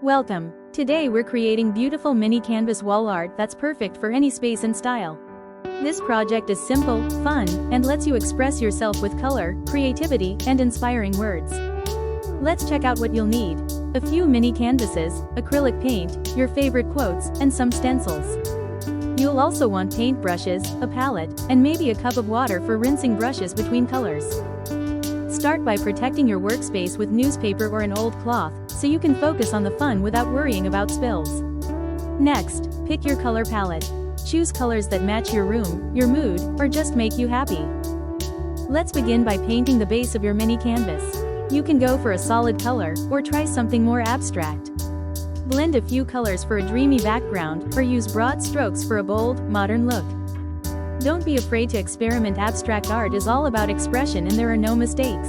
Welcome. Today we're creating beautiful mini canvas wall art that's perfect for any space and style. This project is simple, fun, and lets you express yourself with color, creativity, and inspiring words. Let's check out what you'll need. A few mini canvases, acrylic paint, your favorite quotes, and some stencils. You'll also want paint brushes, a palette, and maybe a cup of water for rinsing brushes between colors. Start by protecting your workspace with newspaper or an old cloth, so you can focus on the fun without worrying about spills. Next, pick your color palette. Choose colors that match your room, your mood, or just make you happy. Let's begin by painting the base of your mini canvas. You can go for a solid color, or try something more abstract. Blend a few colors for a dreamy background, or use broad strokes for a bold, modern look. Don't be afraid to experiment. Abstract art is all about expression and there are no mistakes.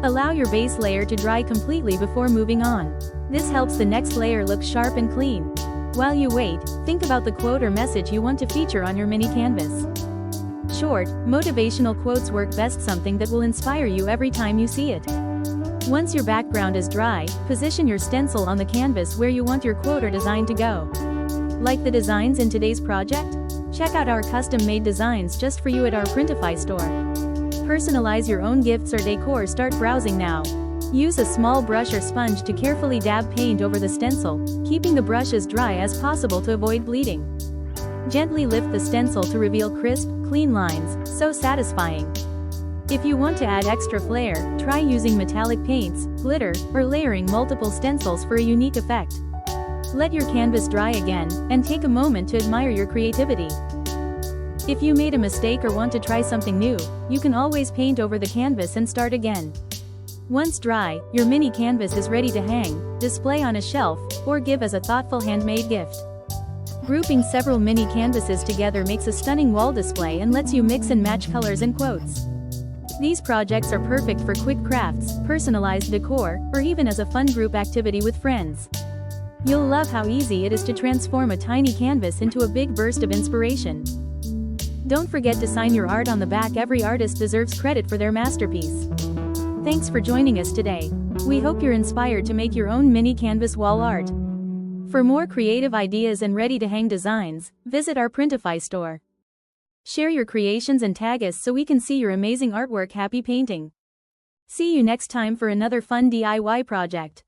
Allow your base layer to dry completely before moving on. This helps the next layer look sharp and clean. While you wait, think about the quote or message you want to feature on your mini canvas. Short, motivational quotes work best, something that will inspire you every time you see it. Once your background is dry, position your stencil on the canvas where you want your quote or design to go. Like the designs in today's project? Check out our custom-made designs just for you at our Printify store. Personalize your own gifts or decor. Start browsing now. Use a small brush or sponge to carefully dab paint over the stencil, keeping the brush as dry as possible to avoid bleeding. Gently lift the stencil to reveal crisp, clean lines, so satisfying. If you want to add extra flair, try using metallic paints, glitter, or layering multiple stencils for a unique effect. Let your canvas dry again, and take a moment to admire your creativity. If you made a mistake or want to try something new, you can always paint over the canvas and start again. Once dry, your mini canvas is ready to hang, display on a shelf, or give as a thoughtful handmade gift. Grouping several mini canvases together makes a stunning wall display and lets you mix and match colors and quotes. These projects are perfect for quick crafts, personalized decor, or even as a fun group activity with friends. You'll love how easy it is to transform a tiny canvas into a big burst of inspiration. Don't forget to sign your art on the back. Every artist deserves credit for their masterpiece. Thanks for joining us today. We hope you're inspired to make your own mini canvas wall art. For more creative ideas and ready-to-hang designs, visit our Printify store. Share your creations and tag us so we can see your amazing artwork. Happy painting! See you next time for another fun DIY project.